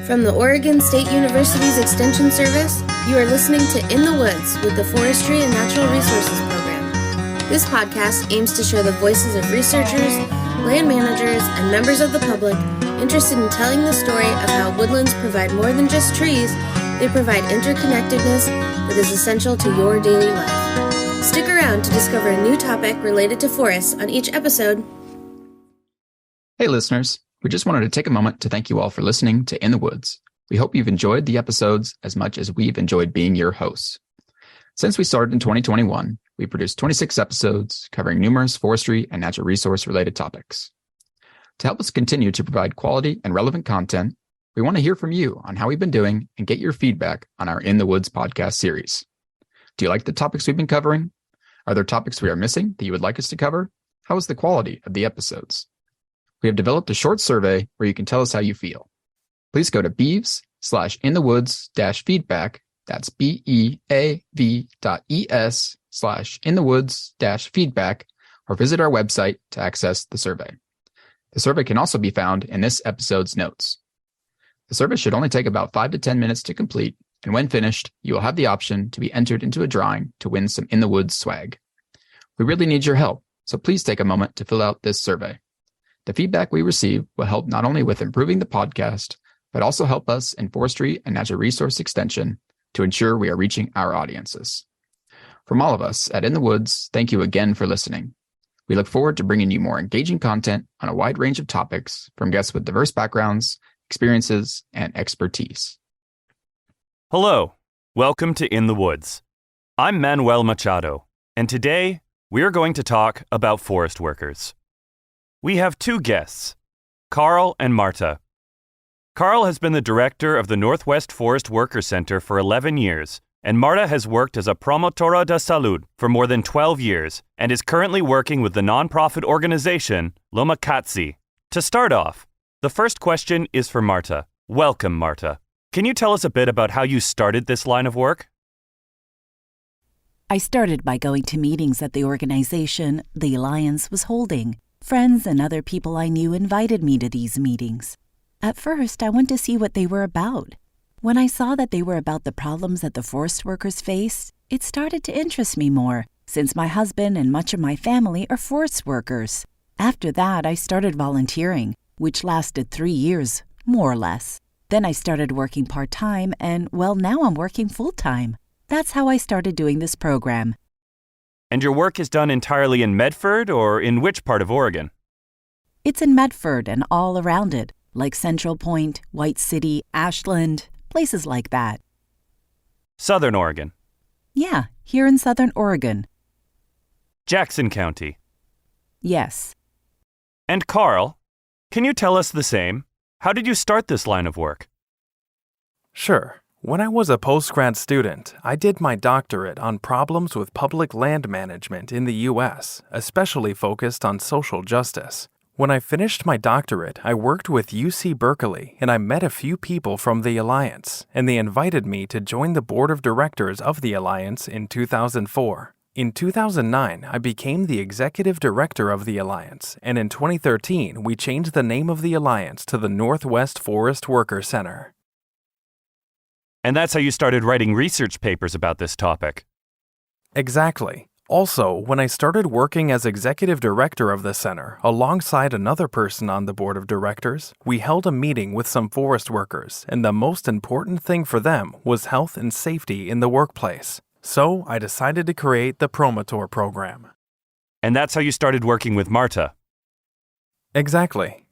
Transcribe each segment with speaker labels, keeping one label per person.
Speaker 1: From the Oregon State University's Extension Service, you are listening to In the Woods with the Forestry and Natural Resources Program. This podcast aims to share the voices of researchers, land managers, and members of the public interested in telling the story of how woodlands provide more than just trees. They provide interconnectedness that is essential to your daily life. Stick around to discover a new topic related to forests on each episode.
Speaker 2: Hey listeners, we just wanted to take a moment to thank you all for listening to In the Woods. We hope you've enjoyed the episodes as much as we've enjoyed being your hosts. Since we started in 2021, we produced 26 episodes covering numerous forestry and natural resource related topics. To help us continue to provide quality and relevant content, we want to hear from you on how we've been doing and get your feedback on our In the Woods podcast series. Do you like the topics we've been covering? Are there topics we are missing that you would like us to cover? How is the quality of the episodes? We have developed a short survey where you can tell us how you feel. Please go to beavs/inthewoods-feedback, that's beav.es/inthewoods-feedback, or visit our website to access the survey. The survey can also be found in this episode's notes. The survey should only take about 5 to 10 minutes to complete, and when finished, you will have the option to be entered into a drawing to win some In the Woods swag. We really need your help, so please take a moment to fill out this survey. The feedback we receive will help not only with improving the podcast, but also help us in forestry and natural resource extension to ensure we are reaching our audiences. From all of us at In the Woods, thank you again for listening. We look forward to bringing you more engaging content on a wide range of topics from guests with diverse backgrounds, experiences, and expertise.
Speaker 3: Hello, welcome to In the Woods. I'm Manuel Machado, and today we are going to talk about forest workers. We have two guests, Carl and Marta. Carl has been the director of the Northwest Forest Worker Center for 11 years, and Marta has worked as a promotora de salud for more than 12 years and is currently working with the nonprofit organization Lomakatsi. To start off, the first question is for Marta. Welcome, Marta. Can you tell us a bit about how you started this line of work?
Speaker 4: I started by going to meetings that the organization, the Alliance, was holding. Friends and other people I knew invited me to these meetings. At first, I went to see what they were about. When I saw that they were about the problems that the forest workers face, it started to interest me more, since my husband and much of my family are forest workers. After that, I started volunteering, which lasted 3 years, more or less. Then I started working part-time, and, well, now I'm working full-time. That's how I started doing this program.
Speaker 3: And your work is done entirely in Medford or in which part of Oregon?
Speaker 4: It's in Medford and all around it, like Central Point, White City, Ashland, places like that.
Speaker 3: Southern Oregon?
Speaker 4: Yeah, here in Southern Oregon.
Speaker 3: Jackson County?
Speaker 4: Yes.
Speaker 3: And Carl, can you tell us the same? How did you start this line of work?
Speaker 5: Sure. When I was a postgrad student, I did my doctorate on problems with public land management in the U.S., especially focused on social justice. When I finished my doctorate, I worked with UC Berkeley, and I met a few people from the Alliance, and they invited me to join the board of directors of the Alliance in 2004. In 2009, I became the executive director of the Alliance, and in 2013, we changed the name of the Alliance to the Northwest Forest Worker Center.
Speaker 3: And that's how you started writing research papers about this topic.
Speaker 5: Exactly. Also, when I started working as executive director of the center, alongside another person on the board of directors, we held a meeting with some forest workers, and the most important thing for them was health and safety in the workplace. So I decided to create the Promotor program.
Speaker 3: And that's how you started working with Marta.
Speaker 5: Exactly.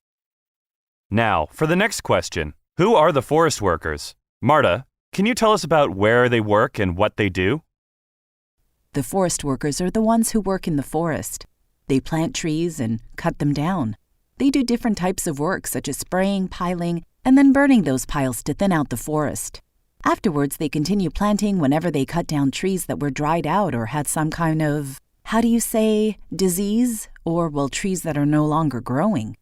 Speaker 3: Now, for the next question, who are the forest workers? Marta, can you tell us about where they work and what they do?
Speaker 4: The forest workers are the ones who work in the forest. They plant trees and cut them down. They do different types of work such as spraying, piling, and then burning those piles to thin out the forest. Afterwards, they continue planting whenever they cut down trees that were dried out or had some kind of, disease, or, well, trees that are no longer growing.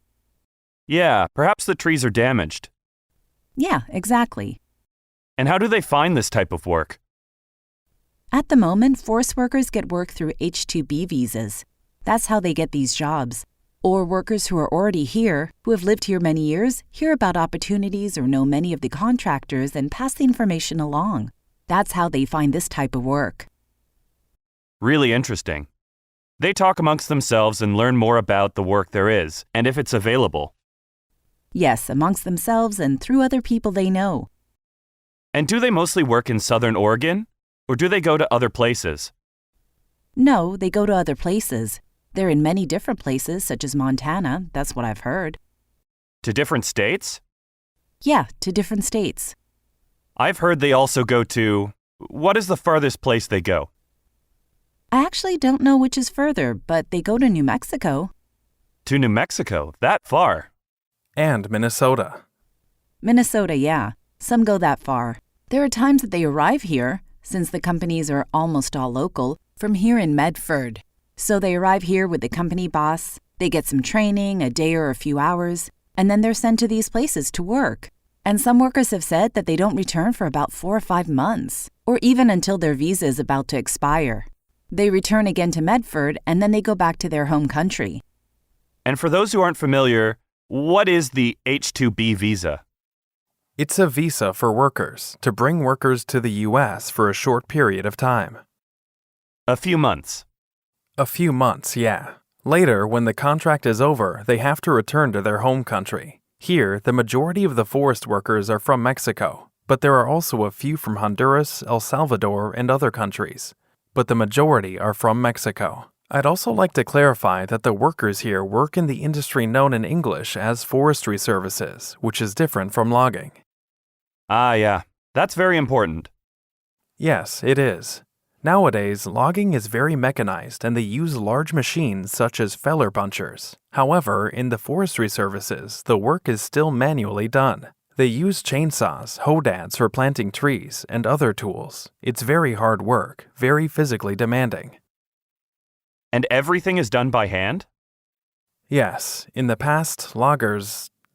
Speaker 3: Yeah, perhaps the trees are damaged.
Speaker 4: Yeah, exactly.
Speaker 3: And how do they find this type of work?
Speaker 4: At the moment, forest workers get work through H-2B visas. That's how they get these jobs. Or workers who are already here, who have lived here many years, hear about opportunities or know many of the contractors and pass the information along. That's how they find this type of work.
Speaker 3: Really interesting. They talk amongst themselves and learn more about the work there is, and if it's available.
Speaker 4: Yes, amongst themselves and through other people they know.
Speaker 3: And do they mostly work in Southern Oregon, or do they go to other places?
Speaker 4: No, they go to other places. They're in many different places, such as Montana, that's what I've heard.
Speaker 3: To different states?
Speaker 4: Yeah, to different states.
Speaker 3: I've heard they also go to... What is the farthest place they go?
Speaker 4: I actually don't know which is further, but they go to New Mexico.
Speaker 3: To New Mexico? That far?
Speaker 5: And Minnesota.
Speaker 4: Minnesota, yeah. Some go that far. There are times that they arrive here, since the companies are almost all local, from here in Medford. So they arrive here with the company boss, they get some training, a day or a few hours, and then they're sent to these places to work. And some workers have said that they don't return for about 4 or 5 months, or even until their visa is about to expire. They return again to Medford, and then they go back to their home country.
Speaker 3: And for those who aren't familiar, what is the H-2B visa?
Speaker 5: It's a visa for workers to bring workers to the U.S. for a short period of time.
Speaker 3: A few months.
Speaker 5: A few months, yeah. Later, when the contract is over, they have to return to their home country. Here, the majority of the forest workers are from Mexico, but there are also a few from Honduras, El Salvador, and other countries. But the majority are from Mexico. I'd also like to clarify that the workers here work in the industry known in English as forestry services, which is different from logging.
Speaker 3: Ah, yeah. That's very important.
Speaker 5: Yes, it is. Nowadays, logging is very mechanized and they use large machines such as feller punchers. However, in the forestry services, the work is still manually done. They use chainsaws, hodads for planting trees, and other tools. It's very hard work, very physically demanding.
Speaker 3: And everything is done by hand?
Speaker 5: Yes, in the past,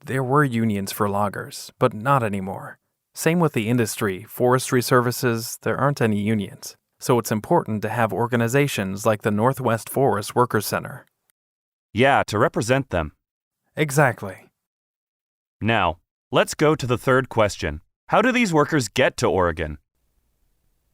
Speaker 5: there were unions for loggers, but not anymore. Same with the industry, forestry services, there aren't any unions. So it's important to have organizations like the Northwest Forest Workers Center.
Speaker 3: Yeah, to represent them.
Speaker 5: Exactly.
Speaker 3: Now, let's go to the third question. How do these workers get to Oregon?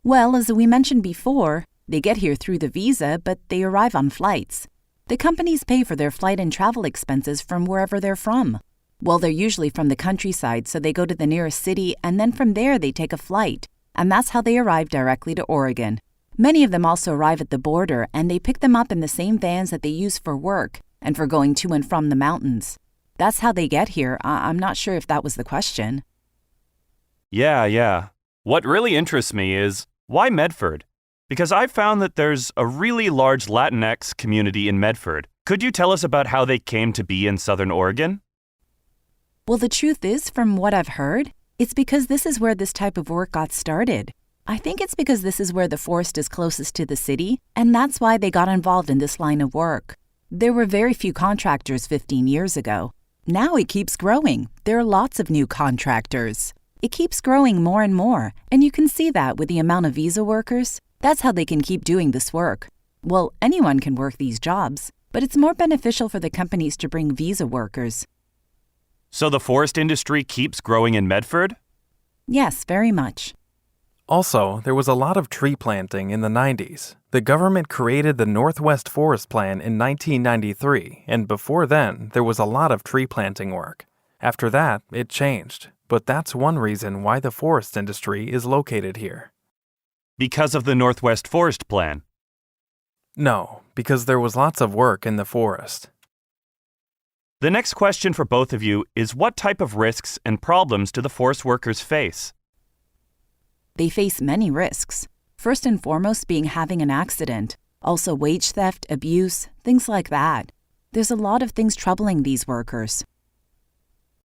Speaker 4: Well, as we mentioned before, they get here through the visa, but they arrive on flights. The companies pay for their flight and travel expenses from wherever they're from. Well, they're usually from the countryside, so they go to the nearest city, and then from there they take a flight. And that's how they arrive directly to Oregon. Many of them also arrive at the border, and they pick them up in the same vans that they use for work and for going to and from the mountains. That's how they get here. I'm not sure if that was the question.
Speaker 3: Yeah. What really interests me is, why Medford? Because I've found that there's a really large Latinx community in Medford. Could you tell us about how they came to be in Southern Oregon?
Speaker 4: Well, the truth is, from what I've heard, it's because this is where this type of work got started. I think it's because this is where the forest is closest to the city, and that's why they got involved in this line of work. There were very few contractors 15 years ago. Now it keeps growing. There are lots of new contractors. It keeps growing more and more, and you can see that with the amount of visa workers. That's how they can keep doing this work. Well, anyone can work these jobs, but it's more beneficial for the companies to bring visa workers.
Speaker 3: So the forest industry keeps growing in Medford?
Speaker 4: Yes, very much.
Speaker 5: Also, there was a lot of tree planting in the 90s. The government created the Northwest Forest Plan in 1993, and before then, there was a lot of tree planting work. After that, it changed, but that's one reason why the forest industry is located here.
Speaker 3: Because of the Northwest Forest Plan?
Speaker 5: No, because there was lots of work in the forest.
Speaker 3: The next question for both of you is, what type of risks and problems do the forest workers face?
Speaker 4: They face many risks. First and foremost being having an accident. Also wage theft, abuse, things like that. There's a lot of things troubling these workers.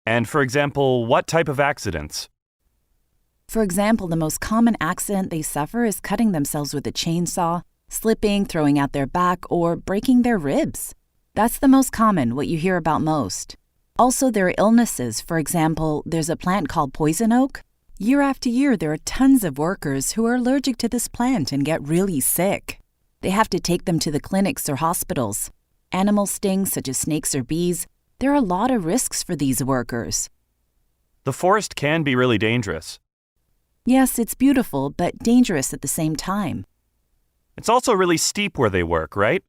Speaker 3: And for example, what type of accidents?
Speaker 4: For example, the most common accident they suffer is cutting themselves with a chainsaw, slipping, throwing out their back, or breaking their ribs. That's the most common, what you hear about most. Also, there are illnesses. For example, there's a plant called poison oak. Year after year, there are tons of workers who are allergic to this plant and get really sick. They have to take them to the clinics or hospitals. animal stings such as snakes or bees. There are a lot of risks for these workers.
Speaker 3: The forest can be really dangerous.
Speaker 4: Yes, it's beautiful, but dangerous at the same time.
Speaker 3: It's also really steep where they work, right?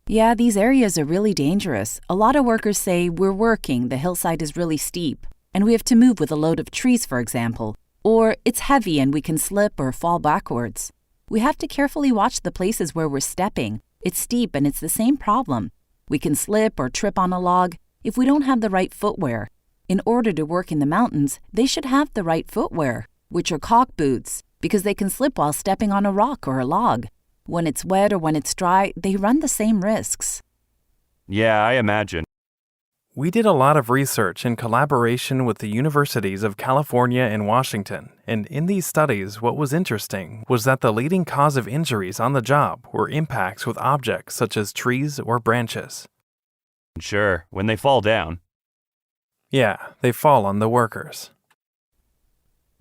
Speaker 4: Yeah, these areas are really dangerous. A lot of workers say we're working, the hillside is really steep, and we have to move with a load of trees, for example. Or it's heavy and we can slip or fall backwards. We have to carefully watch the places where we're stepping. It's steep and it's the same problem. We can slip or trip on a log if we don't have the right footwear. In order to work in the mountains, they should have the right footwear, which are caulk boots, because they can slip while stepping on a rock or a log. When it's wet or when it's dry, they run the same risks.
Speaker 3: Yeah, I imagine.
Speaker 5: We did a lot of research in collaboration with the universities of California and Washington, and in these studies, what was interesting was that the leading cause of injuries on the job were impacts with objects such as trees or branches.
Speaker 3: Sure, when they fall down.
Speaker 5: Yeah, they fall on the workers.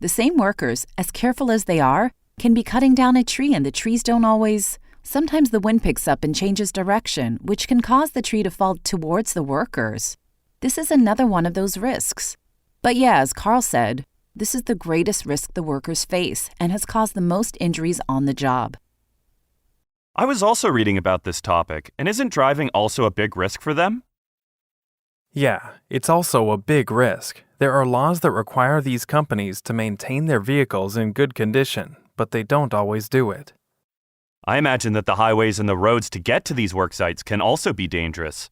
Speaker 4: The same workers, as careful as they are, can be cutting down a tree and the trees don't always. Sometimes the wind picks up and changes direction, which can cause the tree to fall towards the workers. This is another one of those risks. But yeah, as Carl said, this is the greatest risk the workers face and has caused the most injuries on the job.
Speaker 3: I was also reading about this topic, and isn't driving also a big risk for them?
Speaker 5: Yeah, it's also a big risk. There are laws that require these companies to maintain their vehicles in good condition, but they don't always do it.
Speaker 3: I imagine that the highways and the roads to get to these work sites can also be dangerous.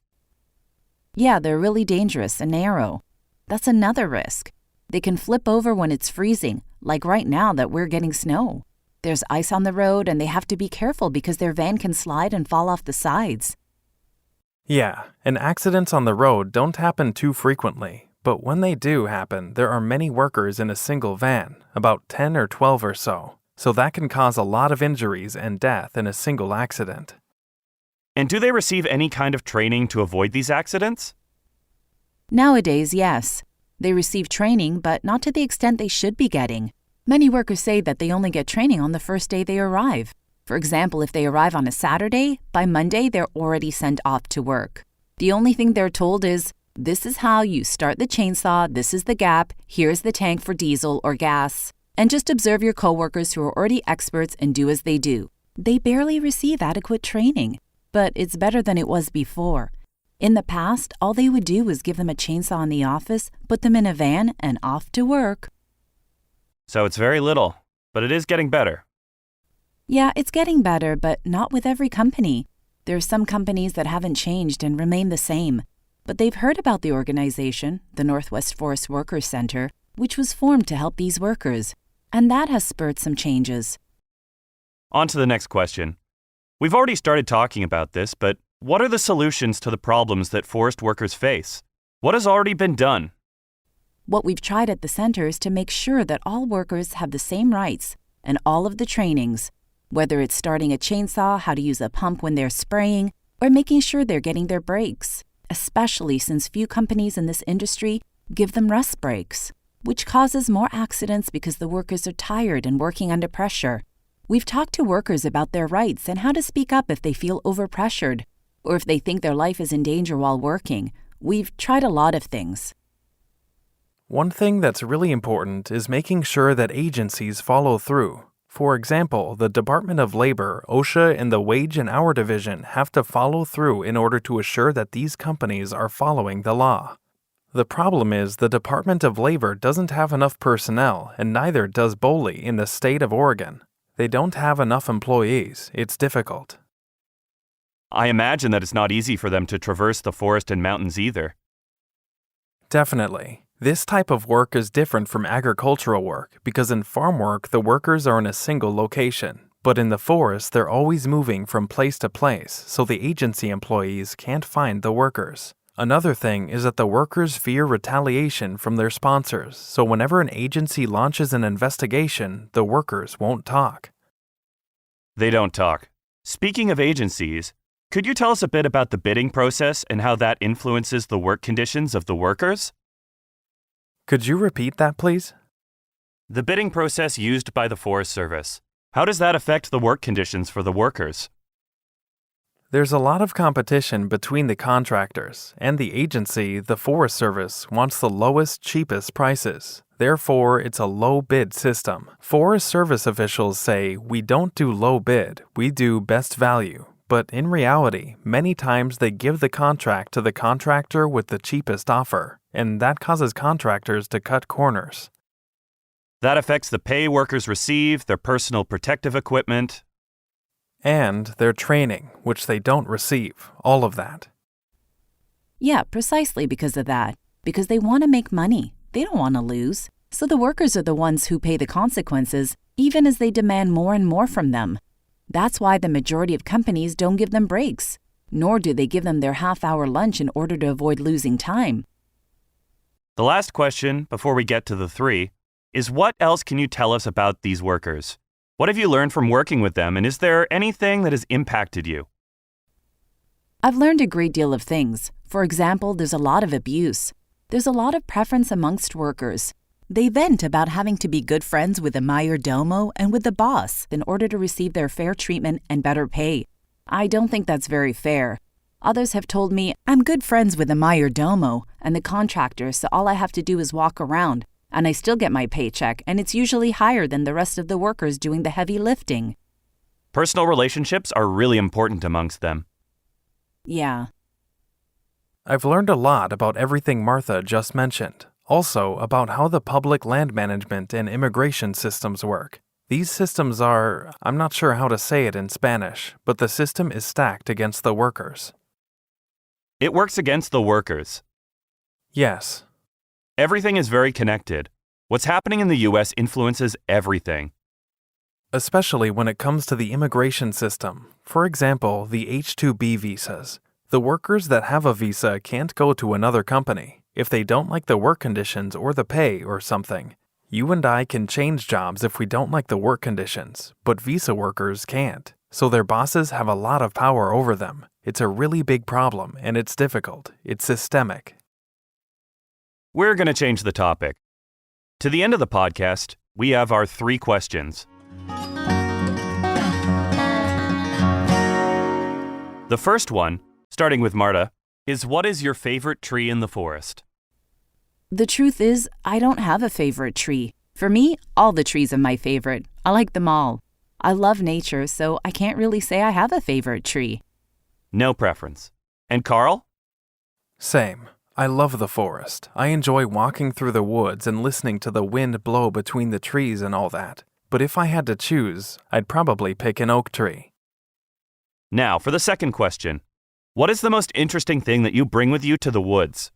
Speaker 4: Yeah, they're really dangerous and narrow. That's another risk. They can flip over when it's freezing, like right now that we're getting snow. There's ice on the road and they have to be careful because their van can slide and fall off the sides.
Speaker 5: Yeah, and accidents on the road don't happen too frequently, but when they do happen, there are many workers in a single van, about 10 or 12 or so. So that can cause a lot of injuries and death in a single accident.
Speaker 3: And do they receive any kind of training to avoid these accidents?
Speaker 4: Nowadays, yes. They receive training, but not to the extent they should be getting. Many workers say that they only get training on the first day they arrive. For example, if they arrive on a Saturday, by Monday they're already sent off to work. The only thing they're told is, this is how you start the chainsaw, this is the gap, here's the tank for diesel or gas. And just observe your coworkers who are already experts and do as they do. They barely receive adequate training, but it's better than it was before. In the past, all they would do was give them a chainsaw in the office, put them in a van, and off to work.
Speaker 3: So it's very little, but it is getting better.
Speaker 4: Yeah, it's getting better, but not with every company. There are some companies that haven't changed and remain the same. But they've heard about the organization, the Northwest Forest Workers Center, which was formed to help these workers. And that has spurred some changes.
Speaker 3: On to the next question. We've already started talking about this, but what are the solutions to the problems that forest workers face? What has already been done?
Speaker 4: What we've tried at the center is to make sure that all workers have the same rights and all of the trainings, whether it's starting a chainsaw, how to use a pump when they're spraying, or making sure they're getting their breaks, especially since few companies in this industry give them rest breaks, which causes more accidents because the workers are tired and working under pressure. We've talked to workers about their rights and how to speak up if they feel overpressured or if they think their life is in danger while working. We've tried a lot of things.
Speaker 5: One thing that's really important is making sure that agencies follow through. For example, the Department of Labor, OSHA, and the Wage and Hour Division have to follow through in order to assure that these companies are following the law. The problem is the Department of Labor doesn't have enough personnel, and neither does BOLI in the state of Oregon. They don't have enough employees. It's difficult.
Speaker 3: I imagine that it's not easy for them to traverse the forest and mountains either.
Speaker 5: Definitely. This type of work is different from agricultural work because in farm work, the workers are in a single location. But in the forest, they're always moving from place to place, so the agency employees can't find the workers. Another thing is that the workers fear retaliation from their sponsors, so whenever an agency launches an investigation, the workers won't talk.
Speaker 3: They don't talk. Speaking of agencies, could you tell us a bit about the bidding process and how that influences the work conditions of the workers?
Speaker 5: Could you repeat that, please?
Speaker 3: The bidding process used by the Forest Service. How does that affect the work conditions for the workers?
Speaker 5: There's a lot of competition between the contractors, and the agency, the Forest Service, wants the lowest, cheapest prices. Therefore, it's a low bid system. Forest Service officials say, we don't do low bid, we do best value. But in reality, many times they give the contract to the contractor with the cheapest offer, and that causes contractors to cut corners.
Speaker 3: That affects the pay workers receive, their personal protective equipment,
Speaker 5: and their training, which they don't receive, all of that.
Speaker 4: Yeah, precisely because of that. Because they want to make money. They don't want to lose. So the workers are the ones who pay the consequences, even as they demand more and more from them. That's why the majority of companies don't give them breaks, nor do they give them their half-hour lunch in order to avoid losing time.
Speaker 3: The last question, before we get to the three, is what else can you tell us about these workers? What have you learned from working with them, and is there anything that has impacted you?
Speaker 4: I've learned a great deal of things. For example, there's a lot of abuse. There's a lot of preference amongst workers. They vent about having to be good friends with the mayordomo and with the boss in order to receive their fair treatment and better pay. I don't think that's very fair. Others have told me I'm good friends with the mayordomo and the contractor, so all I have to do is walk around, and I still get my paycheck, and it's usually higher than the rest of the workers doing the heavy lifting.
Speaker 3: Personal relationships are really important amongst them.
Speaker 4: Yeah.
Speaker 5: I've learned a lot about everything Martha just mentioned. Also, about how the public land management and immigration systems work. These systems are, I'm not sure how to say it in Spanish, but the system is stacked against the workers.
Speaker 3: It works against the workers.
Speaker 5: Yes.
Speaker 3: Everything is very connected. What's happening in the U.S. influences everything.
Speaker 5: Especially when it comes to the immigration system. For example, the H-2B visas. The workers that have a visa can't go to another company if they don't like the work conditions or the pay or something. You and I can change jobs if we don't like the work conditions, but visa workers can't. So their bosses have a lot of power over them. It's a really big problem, and it's difficult. It's systemic.
Speaker 3: We're going to change the topic. To the end of the podcast, we have our 3 questions. The first one, starting with Marta, is what is your favorite tree in the forest?
Speaker 4: The truth is, I don't have a favorite tree. For me, all the trees are my favorite. I like them all. I love nature, so I can't really say I have a favorite tree.
Speaker 3: No preference. And Carl?
Speaker 5: Same. I love the forest. I enjoy walking through the woods and listening to the wind blow between the trees and all that. But if I had to choose, I'd probably pick an oak tree.
Speaker 3: Now, for the second question. What is the most interesting thing that you bring with you to the woods?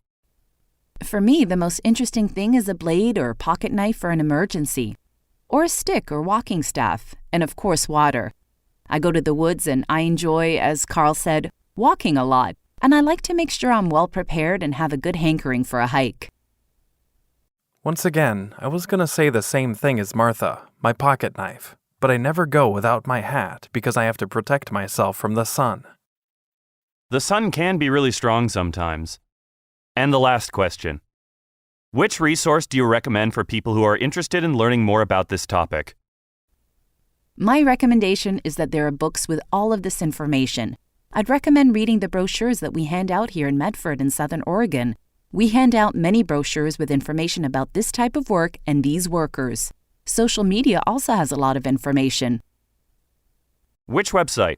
Speaker 4: For me, the most interesting thing is a blade or pocket knife for an emergency, or a stick or walking staff, and of course water. I go to the woods and I enjoy, as Carl said, walking a lot, and I like to make sure I'm well prepared and have a good hankering for a hike.
Speaker 5: Once again, I was going to say the same thing as Martha, my pocket knife, but I never go without my hat because I have to protect myself from the sun.
Speaker 3: The sun can be really strong sometimes. And the last question. Which resource do you recommend for people who are interested in learning more about this topic?
Speaker 4: My recommendation is that there are books with all of this information. I'd recommend reading the brochures that we hand out here in Medford in Southern Oregon. We hand out many brochures with information about this type of work and these workers. Social media also has a lot of information.
Speaker 3: Which website?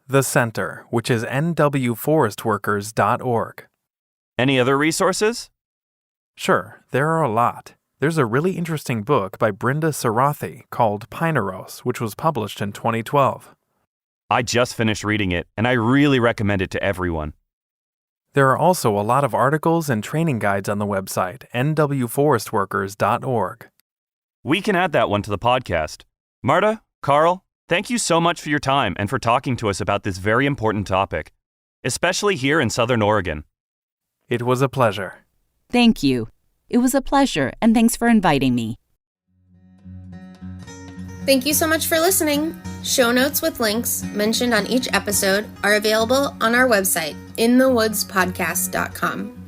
Speaker 5: The Center, which is nwforestworkers.org.
Speaker 3: Any other resources?
Speaker 5: Sure, there are a lot. There's a really interesting book by Brenda Sarathi called Pineros, which was published in 2012.
Speaker 3: I just finished reading it, and I really recommend it to everyone.
Speaker 5: There are also a lot of articles and training guides on the website, nwforestworkers.org.
Speaker 3: We can add that one to the podcast. Marta, Carl, thank you so much for your time and for talking to us about this very important topic, especially here in Southern Oregon.
Speaker 5: It was a pleasure.
Speaker 4: Thank you. It was a pleasure, and thanks for inviting me.
Speaker 1: Thank you so much for listening. Show notes with links mentioned on each episode are available on our website, inthewoodspodcast.com.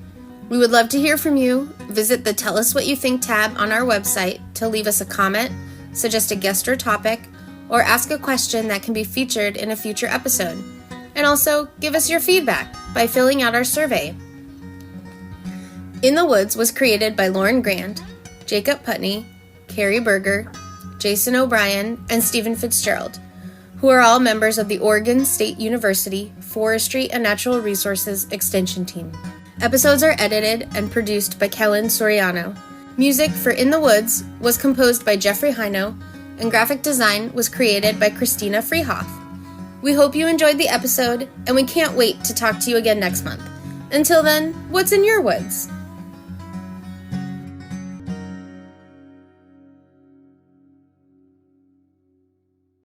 Speaker 1: We would love to hear from you. Visit the Tell Us What You Think tab on our website to leave us a comment, suggest a guest or topic, or ask a question that can be featured in a future episode. And also, give us your feedback by filling out our survey. In the Woods was created by Lauren Grant, Jacob Putney, Carrie Berger, Jason O'Brien, and Stephen Fitzgerald, who are all members of the Oregon State University Forestry and Natural Resources Extension Team. Episodes are edited and produced by Kellen Soriano. Music for In the Woods was composed by Jeffrey Hino, and graphic design was created by Christina Freehoff. We hope you enjoyed the episode, and we can't wait to talk to you again next month. Until then, what's in your woods?